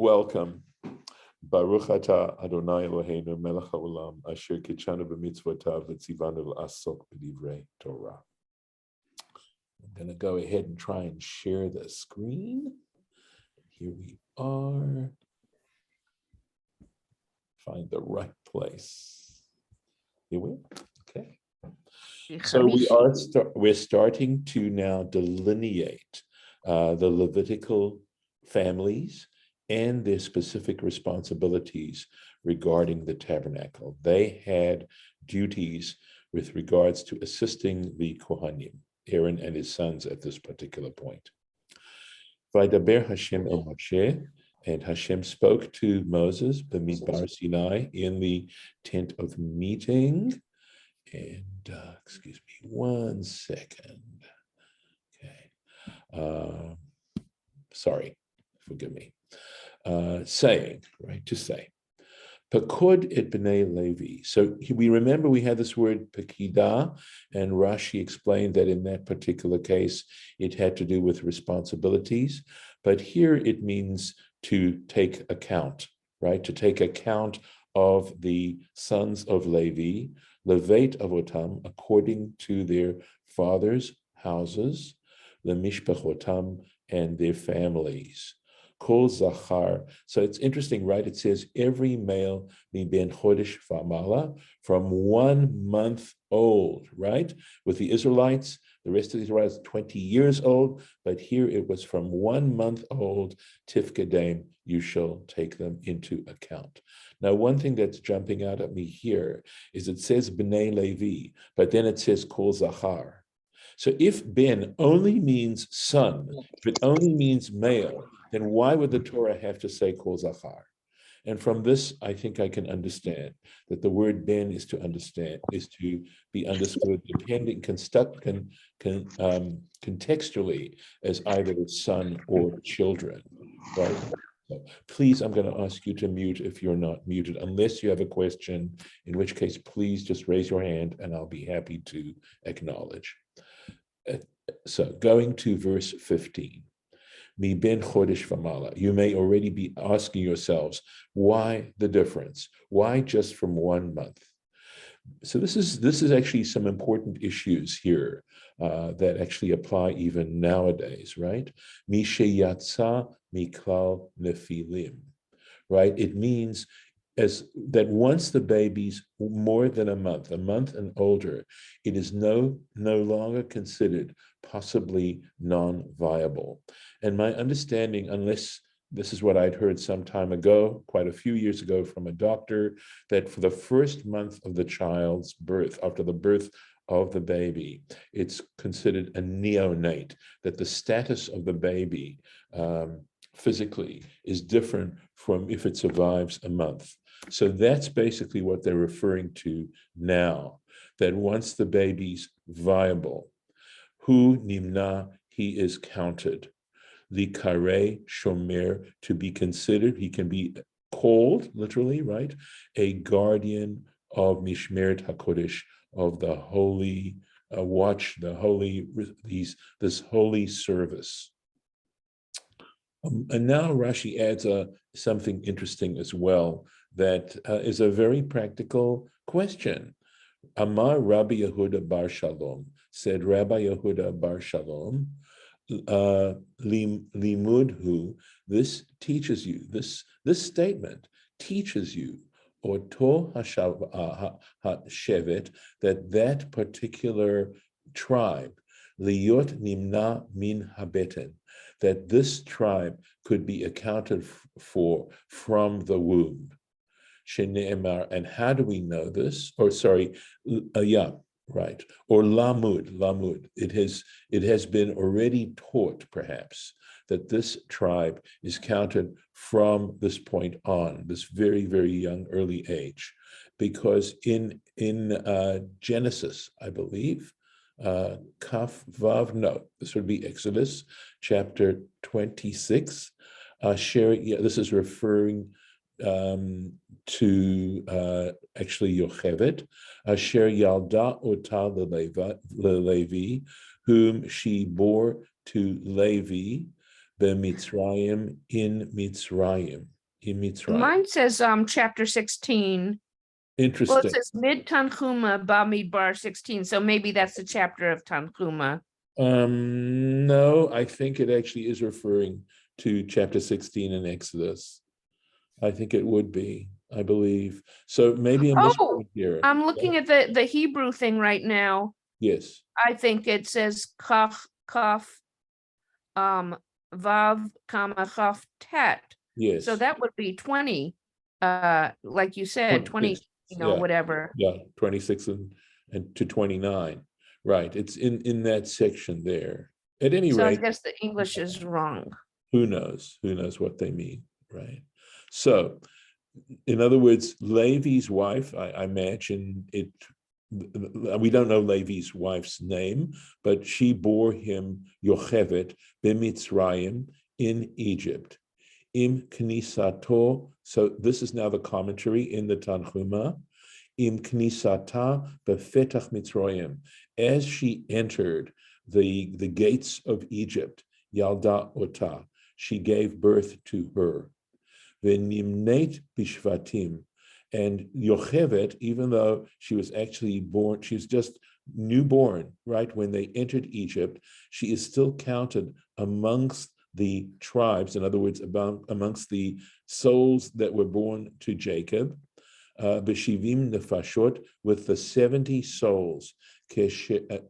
Welcome. Baruch atah Adonai Eloheinu melech haolam asher kitshanu b'mitzvotav v'tzivanu l'asok b'divrei Torah. I'm going to go ahead and try and share the screen. Here we are. Find the right place. Here we are. Okay. So we're starting to now delineate the Levitical families and their specific responsibilities regarding the tabernacle. They had duties with regards to assisting the Kohanim, Aaron and his sons at this particular point. Vaydaber Hashem el Moshe, and Hashem spoke to Moses b'midbar Sinai in the tent of meeting. And excuse me 1 second. Okay. Sorry, forgive me. Saying, right, to say. Pakod et b'nei Levi. So we remember we had this word Pekidah, and Rashi explained that in that particular case, it had to do with responsibilities. But here it means to take account, right? To take account of the sons of Levi, Leveit avotam, according to their fathers' houses, the mishpachotam, and their families. Kol zachar. So it's interesting, right? It says every male mi ben chodesh v'amala, from 1 month old, right? With the Israelites, the rest of the Israelites 20 years old, but here it was from 1 month old, tifkedem, you shall take them into account. Now, one thing that's jumping out at me here is it says b'nei Levi, but then it says kol zachar. So if ben only means son, if it only means male, then why would the Torah have to say kol zachar? And from this, I think I can understand that the word ben is to be understood depending, contextually as either son or children, right? So please, I'm going to ask you to mute if you're not muted, unless you have a question, in which case, please just raise your hand and I'll be happy to acknowledge. So going to verse 15. Mi ben chodesh v'mala. You may already be asking yourselves, why the difference? Why just from 1 month? So this is actually some important issues here that actually apply even nowadays, right? Mi sheyatsa miklal nefilim, right? It means as that once the baby's more than a month and older, it is no longer considered possibly non-viable. And my understanding, unless this is what I'd heard some time ago, quite a few years ago from a doctor, that for the first month of the child's birth, after the birth of the baby, it's considered a neonate, that the status of the baby physically is different from if it survives a month. So that's basically what they're referring to now, that once the baby's viable, hu nimna, he is counted. The kare shomer, to be considered, he can be called, literally, right? A guardian of Mishmeret HaKodesh, of the holy watch, the holy, this holy service. And now Rashi adds something interesting as well, that is a very practical question. Amar Rabbi Yehuda bar Shalom, said Rabbi Yehuda bar Shalom, limudhu, this teaches you, this statement teaches you, or to hashevet, that particular tribe, liyot nimna min habeten, that this tribe could be accounted for from the womb. Shene'emar, and how do we know this? Or sorry, right, or lamud. It has been already taught, perhaps, that this tribe is counted from this point on, this very, very young, early age, because in Genesis, I believe, Kaf Vav, no, this would be Exodus chapter 26. This is referring to actually Yocheved, Asher Yalda Ota Levi, whom she bore to Levi, B'Mitzrayim, in Mitzrayim. In Mitzrayim. Mine says chapter 16. Well, it Interesting. says mid Tanchuma Bamidbar 16. So maybe that's the chapter of Tanchuma. No, I think it actually is referring to chapter 16 in Exodus. I think it would be, I believe. So maybe I'm Oh, here. I'm looking at the Hebrew thing right now. Yes. I think it says kaf vav comma chaf tet. Yes. So that would be 20. Like you said, 20, 26, yeah. whatever. Yeah, 26 and to 29. Right. It's in that section there. At any So I rate, guess the English is wrong. who knows? Who knows what they mean, right? So, in other words, Levi's wife, I imagine it, we don't know Levi's wife's name, but she bore him Yochevet b'Mitzrayim in Egypt. Im knisato, so this is now the commentary in the Tanchuma. Im knisata befetach Mitzrayim, as she entered the gates of Egypt, Yalda Ota, she gave birth to her. V'nimneit bishvatim, and Yochevet, even though she was actually born, she was just newborn, right? When they entered Egypt, she is still counted amongst the tribes, in other words, amongst the souls that were born to Jacob, b'shivim nefashot, with the 70 souls. Shekesha'ata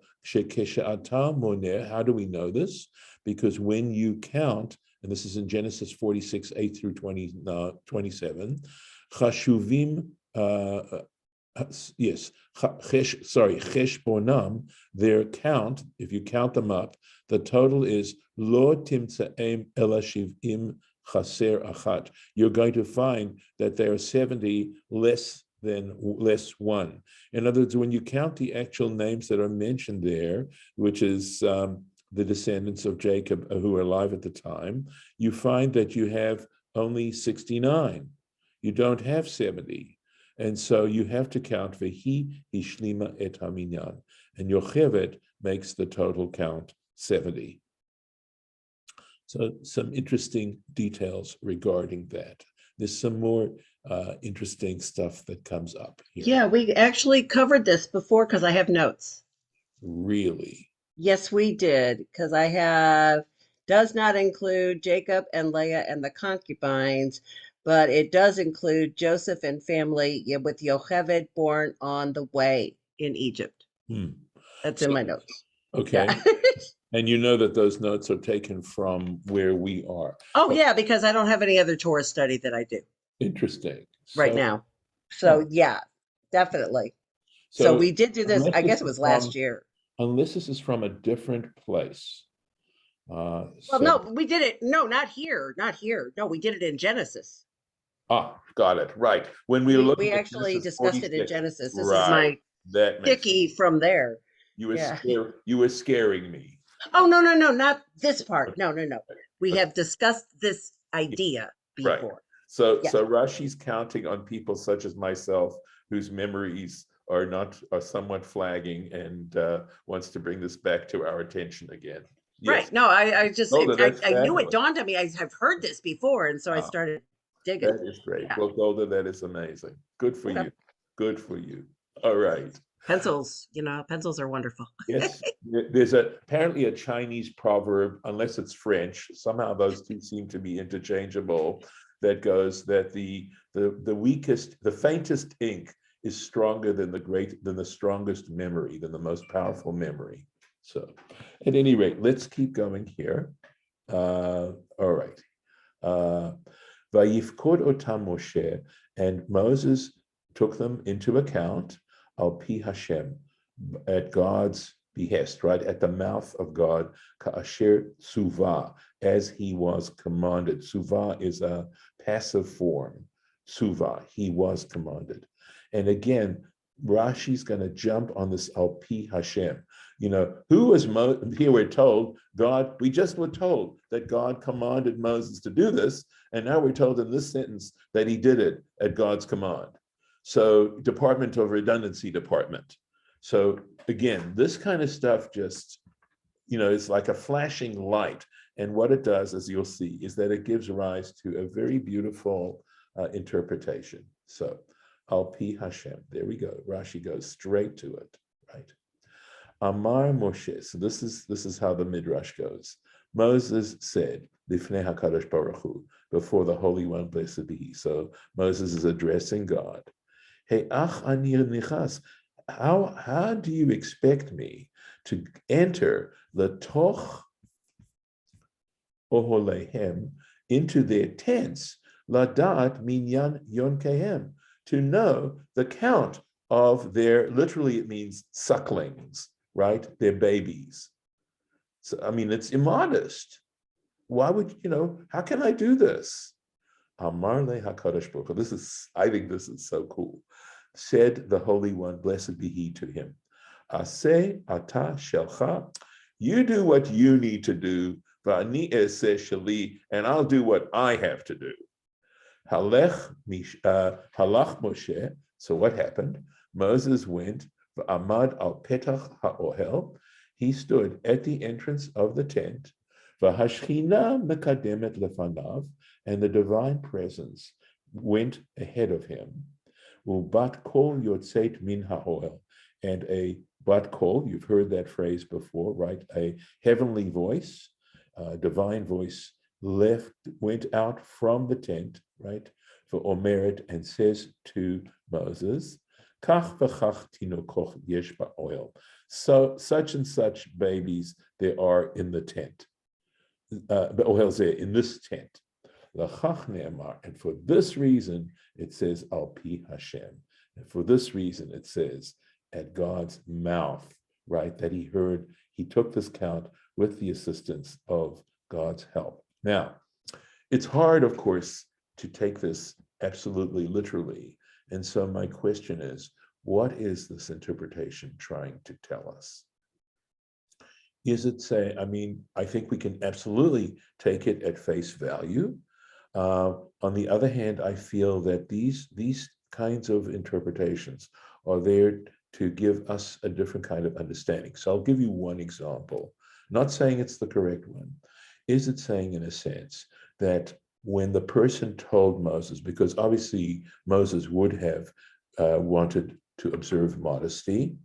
moneh, how do we know this? Because when you count, and this is in Genesis 46, 8 through 27, chashuvim, cheshbonam, their count, if you count them up, the total is lo timtzaem ela shivim chaser achat. You're going to find that there are 70 less one. In other words, when you count the actual names that are mentioned there, which is the descendants of Jacob who were alive at the time, you find that you have only 69. You don't have 70. And so you have to count Vehi Hishlima et Haminyan. And Yochevet makes the total count 70. So some interesting details regarding that. There's some more interesting stuff that comes up here. Yeah, we actually covered this before because I have notes. Really? Yes, we did, because I have does not include Jacob and Leah and the concubines, but it does include Joseph and family with Yocheved born on the way in Egypt. That's in my notes. Okay. Yeah. And you know that those notes are taken from where we are. Oh, yeah, because I don't have any other Torah study that I do. Interesting. Right now. So, yeah, definitely. So we did do this, I guess it was last year. Unless this is from a different place. Well, no, we did it. No, not here. Not here. No, we did it in Genesis. Got it. Right. When we actually discussed it in Genesis. This is my hickey from there. You were scaring me. Oh, no, not this part. No. We have discussed this idea before. Right. So Rashi's counting on people such as myself whose memories are somewhat flagging, and wants to bring this back to our attention again. Yes. Right. No, I just I knew it dawned on me. I have heard this before, and so I started digging. That is great. Yeah. Well, Golda, that is amazing. Good for you. Good for you. All right. Pencils, pencils are wonderful. Yes. There's apparently a Chinese proverb, unless it's French, somehow those two seem to be interchangeable, that goes that the faintest ink is stronger than the strongest memory, than the most powerful memory. So at any rate, let's keep going here. All right. Vayifkod otam Moshe, and Moses took them into account, al pi Hashem, at God's behest, right, at the mouth of God, ka'asher suva, as he was commanded. Suva is a passive form. Suva, he was commanded. And again, Rashi's going to jump on this al pi Hashem. Who was here? We're told God. We just were told that God commanded Moses to do this, and now we're told in this sentence that he did it at God's command. So, Department of Redundancy Department. So again, this kind of stuff just, it's like a flashing light, And what it does, as you'll see, is that it gives rise to a very beautiful interpretation. So, Al Pi Hashem, there we go. Rashi goes straight to it, right? Amar Moshe, so this is how the Midrash goes. Moses said, Lifnei HaKadosh Baruch Hu, before the Holy One, blessed be He. So Moses is addressing God. Hey, ach anir nichas, how do you expect me to enter the toch oholehem, into their tents, ladat minyan yonkehem, to know the count of their, literally it means sucklings, right? Their babies. So, I mean, it's immodest. Why would, how can I do this? Amar le HaKadosh Baruch Hu. I think this is so cool. Said the Holy One, blessed be He, to him. Aseh ata shelcha, you do what you need to do, v'ani eseh sheli, and I'll do what I have to do. Halach Moshe, so what happened? Moses went, v'amad al petach ha'ohel, he stood at the entrance of the tent, v'hashchina mekademet lefanav, and the divine presence went ahead of him. Ubat kol yotzeit min ha'ohel, and a bat kol, you've heard that phrase before, right? A heavenly voice, divine voice, went out from the tent, right? For Omeret, and says to Moses, Kach v'chach tinokoch yesh ba'ohel. So such and such babies there are in the tent. Ba'ohel zeh, in this tent. L'chach ne'amar, and for this reason it says al pi Hashem. And for this reason it says at God's mouth, right? That he took this count with the assistance of God's help. Now, it's hard, of course, to take this absolutely literally. And so my question is, what is this interpretation trying to tell us? Is it saying, I think we can absolutely take it at face value. On the other hand, I feel that these kinds of interpretations are there to give us a different kind of understanding. So I'll give you one example, not saying it's the correct one. Is it saying, in a sense, that when the person told Moses, because obviously Moses would have wanted to observe modesty,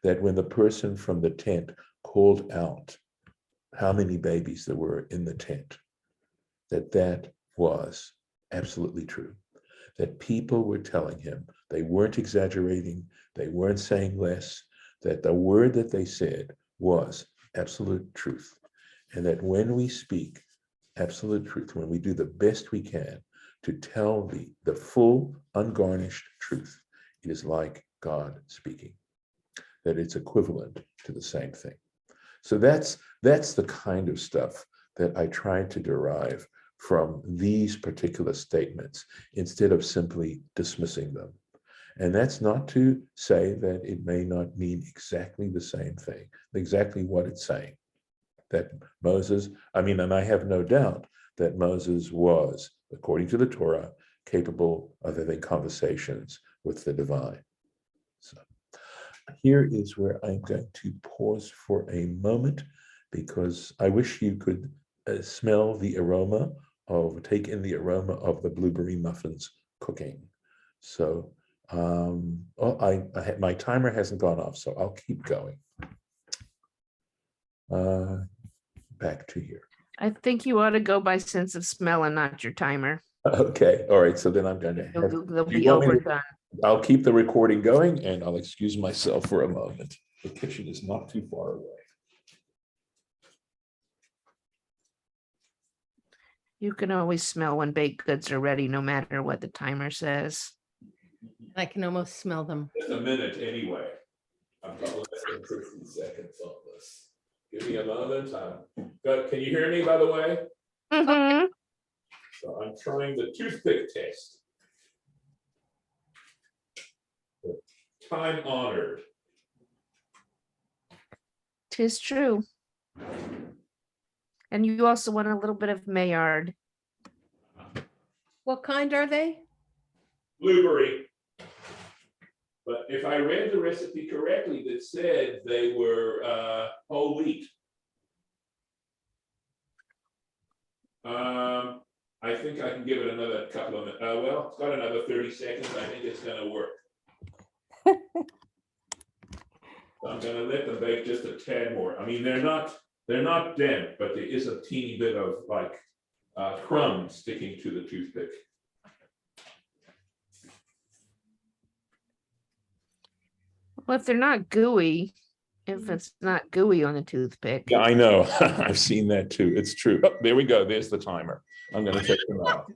that when the person from the tent called out how many babies there were in the tent, that was absolutely true, that people were telling him, they weren't exaggerating, they weren't saying less, that the word that they said was absolute truth. And that when we speak absolute truth, when we do the best we can to tell the full, ungarnished truth, it is like God speaking, that it's equivalent to the same thing. So that's the kind of stuff that I tried to derive from these particular statements instead of simply dismissing them. And that's not to say that it may not mean exactly the same thing, exactly what it's saying. That Moses, and I have no doubt that Moses was, according to the Torah, capable of having conversations with the divine. So here is where I'm going to pause for a moment, because I wish you could smell the aroma take in the aroma of the blueberry muffins cooking. So my timer hasn't gone off, so I'll keep going. Back to here. I think you ought to go by sense of smell and not your timer. Okay, all right, so then I'm going to have, They'll be overdone. I'll keep the recording going and I'll excuse myself for a moment. The kitchen is not too far away. You can always smell when baked goods are ready, no matter what the timer says. I can almost smell them. Just a minute anyway. I've got less than 60 seconds on this. Give me a moment. Can you hear me, by the way? Mm-hmm. So I'm trying the toothpick test. Time honored. 'Tis true. And you also want a little bit of Maillard. What kind are they? Blueberry. But if I read the recipe correctly, that said they were whole wheat. I think I can give it another couple of minutes. Well, it's got another 30 seconds. I think it's going to work. So I'm going to let them bake just a tad more. I mean, they're not damp, but there is a teeny bit of like crumb sticking to the toothpick. Well, if they're not gooey, if it's not gooey on the toothpick. Yeah, I know. I've seen that too. It's true. Oh, there we go. There's the timer. I'm going to take them out.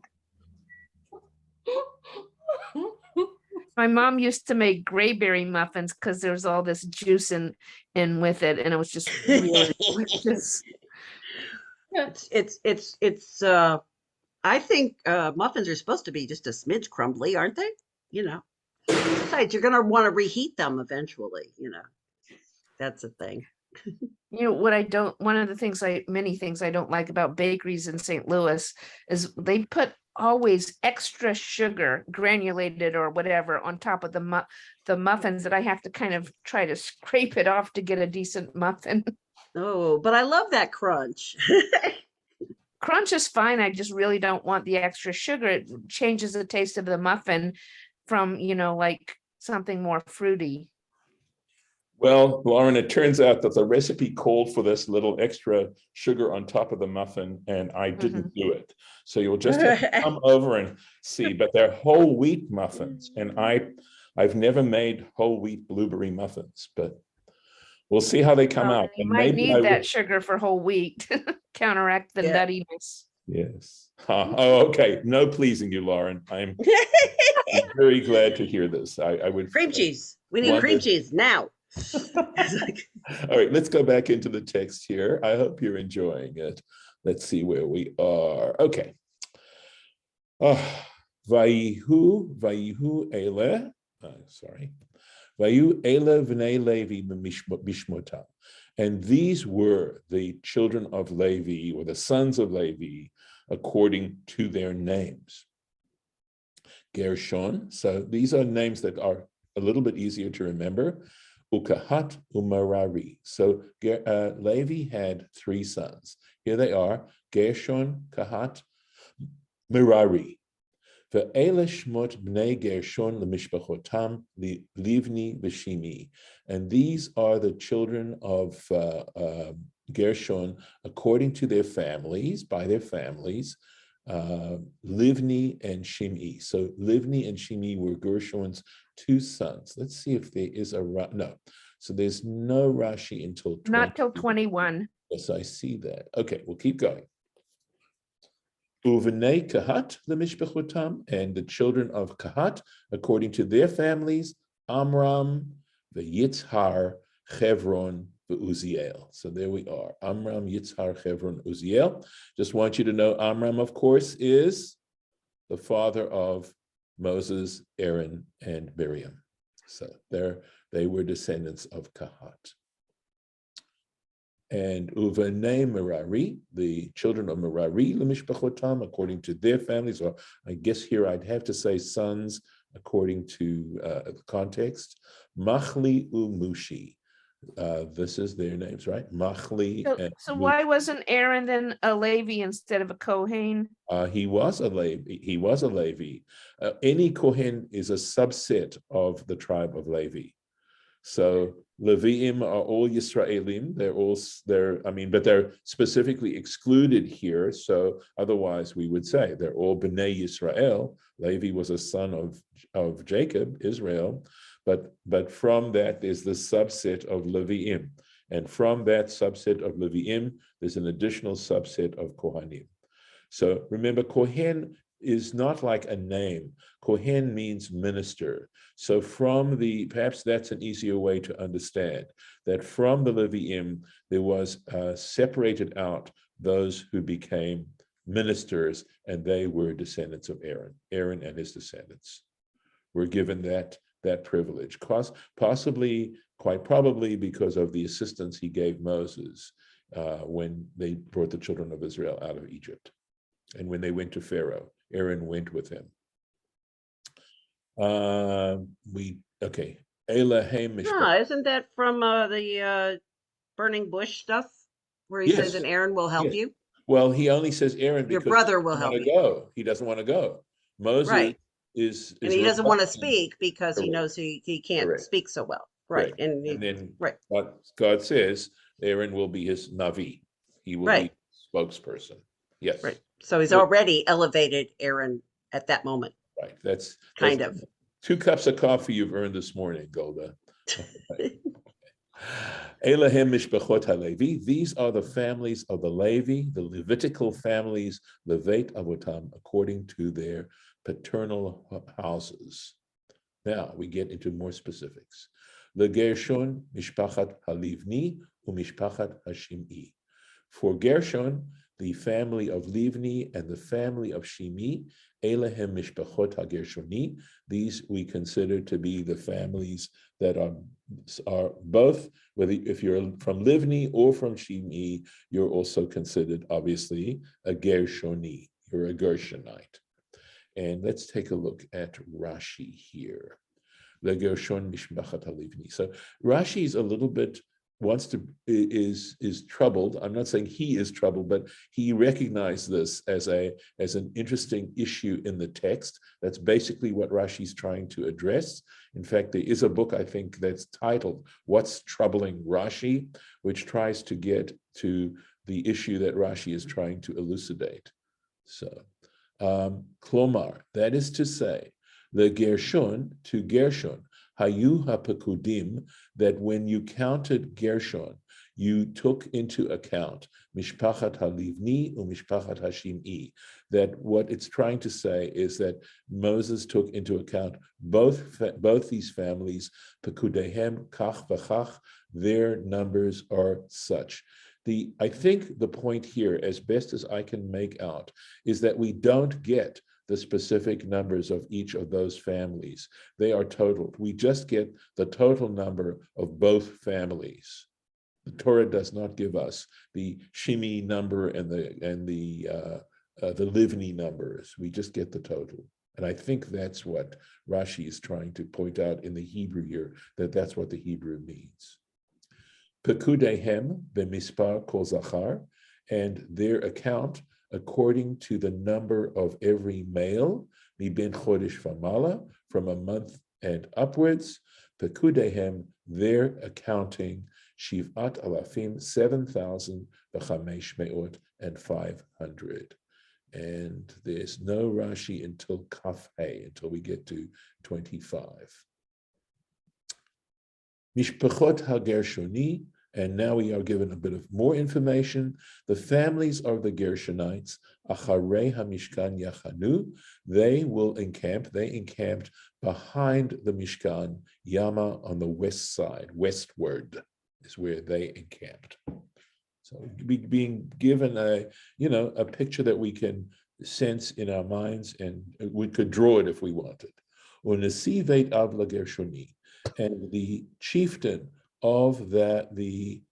My mom used to make grayberry muffins because there's all this juice in with it, and it was just really delicious. It's I think muffins are supposed to be just a smidge crumbly, aren't they? You know. Besides, you're gonna want to reheat them eventually, you know. That's a thing. You know what I don't, one of the things many things I don't like about bakeries in St. Louis is they put always extra sugar, granulated or whatever, on top of the muffins that I have to kind of try to scrape it off to get a decent muffin. Oh, but I love that crunch. Crunch is fine. I just really don't want the extra sugar. It changes the taste of the muffin from, like something more fruity. Well, Lauren, it turns out that the recipe called for this little extra sugar on top of the muffin, and I didn't do it. So you'll just have to come over and see. But they're whole wheat muffins, and I've never made whole wheat blueberry muffins, but we'll see how they come out. You And might maybe need that sugar for whole wheat, counteract the nuttiness. Yes. Oh, okay. No pleasing you, Lauren. I'm very glad to hear this. I would cream cheese. We need cream cheese now. All right, let's go back into the text here. I hope you're enjoying it. Let's see where we are. Okay. Vayihu ele. Sorry. Vayu ele v'nei Levi bishmotam. And these were the children of Levi, or the sons of Levi, according to their names. Gershon. So these are names that are a little bit easier to remember. Ukahat umerari. So Levi had three sons. Here they are: Gershon, Kahat, Merari. Ve'ele shmot bnei Gershon lemishpachotam livni v'shimi. And these are the children of Gershon according to their families, by their families, Livni and Shimei. So Livni and Shimei were Gershon's two sons. Let's see if there is no. So there's no Rashi until 20. Not till 21. Yes, I see that. Okay, we'll keep going. Uvenei Kahat lemishpachotam, and the children of Kahat according to their families, Amram, the Yitzhar, Chevron, the Uziel. So there we are. Amram, Yitzhar, Chevron, Uziel. Just want you to know Amram, of course, is the father of Moses, Aaron, and Miriam. So they were descendants of Kahat. And Uvenei Merari, the children of Merari, lemishpachotam, according to their families, or I guess here I'd have to say sons, according to the context. Machli Umushi. This is their names, right? Machli. So why wasn't Aaron then a Levi instead of a Kohen? He was a Levi. He was a Levi. Any Kohen is a subset of the tribe of Levi. So Leviim are all Yisraelim. But they're specifically excluded here. So otherwise, we would say they're all Bnei Yisrael. Levi was a son of Jacob, Israel. But from that, there's the subset of Leviim. And from that subset of Leviim, there's an additional subset of Kohanim. So remember, Kohen is not like a name. Kohen means minister. So perhaps that's an easier way to understand, that from the Leviim, there was separated out those who became ministers, and they were descendants of Aaron. Aaron and his descendants were given that privilege, quite probably because of the assistance he gave Moses when they brought the children of Israel out of Egypt. And when they went to Pharaoh, Aaron went with him. Isn't that from the burning bush stuff where he says, and Aaron will help you? Well, he only says Aaron Your because brother will he doesn't help want to you. go. He doesn't want to go. Moses Right. is And he doesn't want to reluctant. speak because he Correct. knows he can't Correct. speak so well. Right. Correct. And And then right. God says Aaron will be his Navi. He will Right. be spokesperson. Yes. Right. So he's Good. already elevated Aaron at that moment, Right. That's kind of. 2 cups of coffee you've earned this morning, Golda. Elohim Mishpachot HaLevi. These are the families of the Levi, the Levitical families, Leveit Avotam, according to their paternal houses. Now we get into more specifics. The Gershon Mishpachat HaLivni uMishpachat HaShim'i. For Gershon, the family of Livni and the family of Shimi, Elohim Mishpachot HaGershoni. These we consider to be the families that are both, whether if you're from Livni or from Shimi, you're also considered obviously a Gershoni. You're a Gershonite. And let's take a look at Rashi here. Le Gershon Mishpachat HaLivni. So Rashi is a little bit is troubled. I'm not saying he is troubled, but he recognized this as an interesting issue in the text. That's basically what Rashi's trying to address. In fact, there is a book, I think, that's titled "What's Troubling Rashi," which tries to get to the issue that Rashi is trying to elucidate. So, Klomar, that is to say, the Gershon to Gershon, Hayu HaPekudim, that when you counted Gershon, you took into account Mishpachat HaLivni or Mishpachat HaShim'i. That what it's trying to say is that Moses took into account both these families, Pekudehem, Kach v'Chach, their numbers are such. I think the point here, as best as I can make out, is that we don't get the specific numbers of each of those families. They are totaled. We just get the total number of both families. The Torah does not give us the Shimi number and the Livni numbers. We just get the total. And I think that's what Rashi is trying to point out in the Hebrew here, that's what the Hebrew means. Pekudehem b'mispar kol zachar, and their account according to the number of every male, mibin chodesh famala, from a month and upwards. Pekudehem, their accounting, shivat alafim, 7,500. And there's no Rashi until Kaf Hey, until we get to 25. Mishpachot HaGershoni, and now we are given a bit of more information. The families of the Gershonites, Acharei HaMishkan Yachanu, they encamped behind the Mishkan, Yama on the west side, westward is where they encamped. So being given a picture that we can sense in our minds, and we could draw it if we wanted. Unesiveit av LaGershoni, and the chieftain of the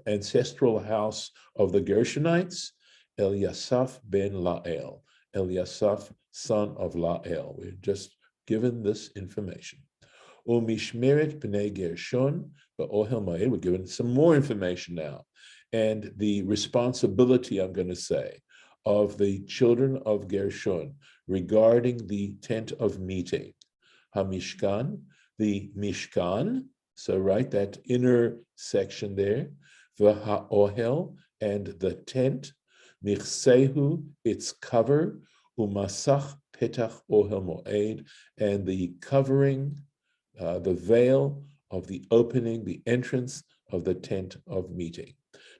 ancestral house of the Gershonites, Eliasaph ben Lael, Eliasaph, son of Lael. We're just given this information. Umishmeret b'nei Gershon ba'ohel ma'ed. We're given some more information now. And the responsibility, I'm going to say, of the children of Gershon regarding the tent of meeting. HaMishkan, the Mishkan, so right, that inner section there, v'ha'ohel, and the tent, michsehu, its cover, umasach petach ohel moed, and the covering, the veil of the opening, the entrance of the tent of meeting.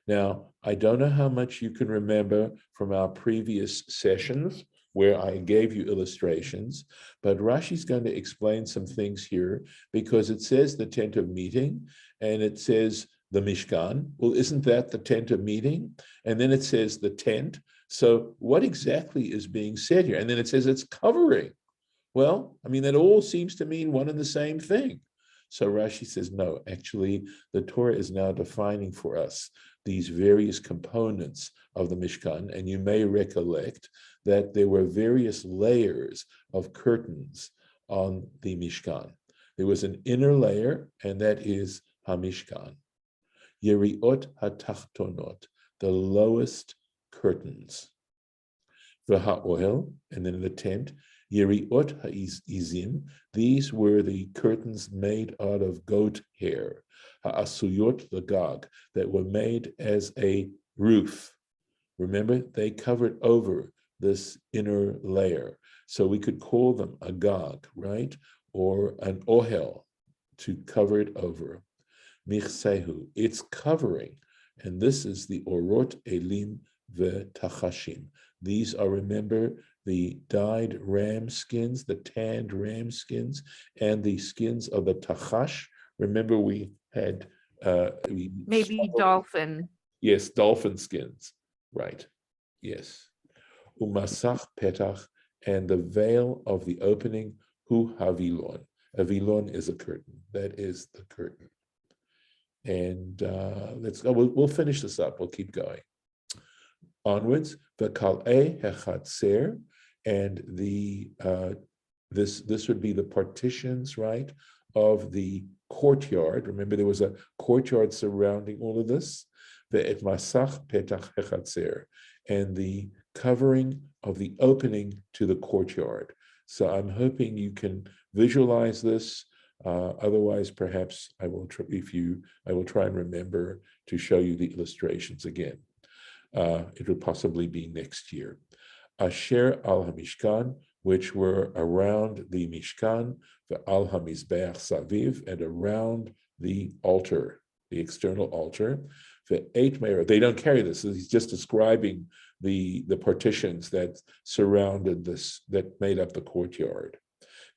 Now, I don't know how much you can remember from our previous sessions where I gave you illustrations, but Rashi's going to explain some things here because it says the tent of meeting and it says the Mishkan. Well, isn't that the tent of meeting? And then it says the tent. So what exactly is being said here? And then it says it's covering. Well, I mean, that all seems to mean one and the same thing. So Rashi says, no, actually, the Torah is now defining for us these various components of the Mishkan. And you may recollect that there were various layers of curtains on the Mishkan. There was an inner layer, and that is HaMishkan. Yeriot HaTachtonot, the lowest curtains. V'ha'ohel, and then in the tent, Yeriot ha'izim, these were the curtains made out of goat hair, ha'asuyot l'gag, that were made as a roof. Remember, they covered over this inner layer. So we could call them a gag, right? Or an ohel, to cover it over. Michsehu, it's covering. And this is the orot elim v'tachashim. These are, remember, the dyed ram skins, the tanned ram skins, and the skins of the tachash. Remember, we had Maybe dolphin. Yes, dolphin skins. Right. Yes. Umasach petach, and the veil of the opening, hu havilon. Avilon is a curtain. That is the curtain. And let's go. We'll finish this up. We'll keep going. Onwards, the kal'e hechatzer, and the this would be the partitions, right, of the courtyard. Remember, there was a courtyard surrounding all of this. The et masach petach hechatzer, and the covering of the opening to the courtyard. So I'm hoping you can visualize this. Otherwise, perhaps I will try and remember to show you the illustrations again. It will possibly be next year. Asher al hamishkan, which were around the mishkan, the al hamizbeach saviv, and around the altar, the external altar. The 8 meir, they don't carry this. So he's just describing the partitions that surrounded this, that made up the courtyard.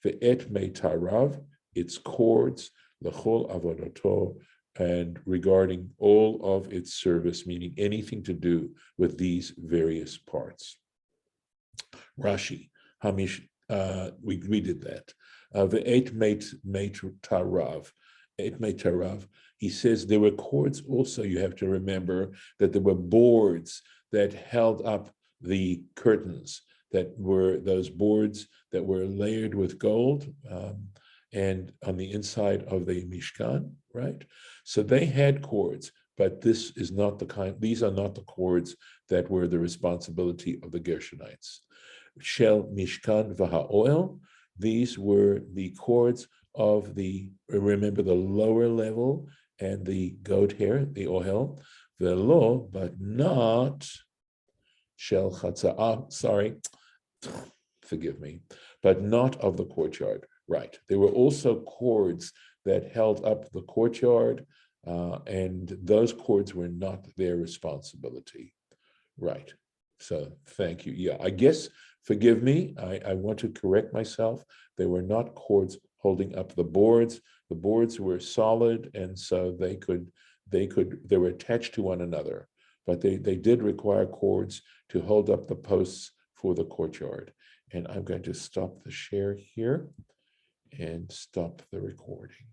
The et meitarav, its cords, l'chol avodato, and regarding all of its service, meaning anything to do with these various parts. Rashi, Hamish, we did that. The eight meitarav, he says there were cords also. You have to remember that there were boards that held up the curtains, that were those boards that were layered with gold, and on the inside of the Mishkan, right? So they had cords, but this is not the kind, these are not the cords that were the responsibility of the Gershonites. Shel Mishkan v'ha'oel, these were the cords of the, remember, the lower level and the goat hair, the ohel, velo, but not shel chatzah, sorry, forgive me, but not of the courtyard. Right. There were also cords that held up the courtyard, and those cords were not their responsibility. Right. So thank you. Yeah, I guess, forgive me, I want to correct myself. They were not cords holding up the boards. The boards were solid, and so they were attached to one another, but they did require cords to hold up the posts for the courtyard. And I'm going to stop the share here and stop the recording.